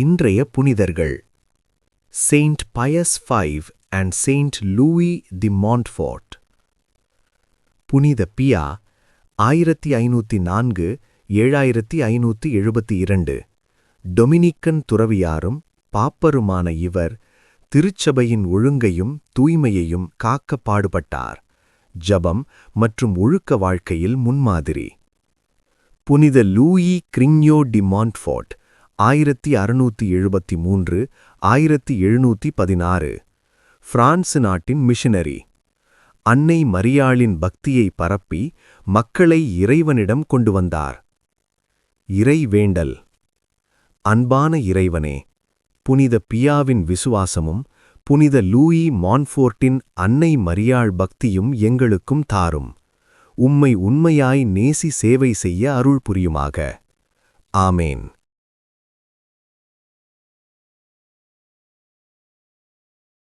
இன்றைய புனிதர்கள் Saint Pius V and Saint Louis de Montfort. புனித பியா 1504 7572. டொமினிக்கன் துறவியாரும் பாப்பருமான இவர் திருச்சபையின் ஒழுங்கையும் தூய்மையையும் காக்க பாடுபட்டார். ஜபம் மற்றும் ஒழுக்க வாழ்க்கையில் முன்மாதிரி. புனித லூயி கிரிங்யோ டி மாண்ட்ஃபோர்ட் 1673 1716. பிரான்சு நாட்டின் மிஷனரி. அன்னை மரியாளின் பக்தியை பரப்பி மக்களை இறைவனிடம் கொண்டு வந்தார். இறை வேண்டல். அன்பான இறைவனே, புனித பியாவின் விசுவாசமும் புனித லூயி மாண்ட்ஃபோர்ட்டின் அன்னை மரியாள் பக்தியும் எங்களுக்கும் தாரும். உம்மை உண்மையாய் நேசி சேவை செய்ய அருள் புரியுமாக. ஆமேன்.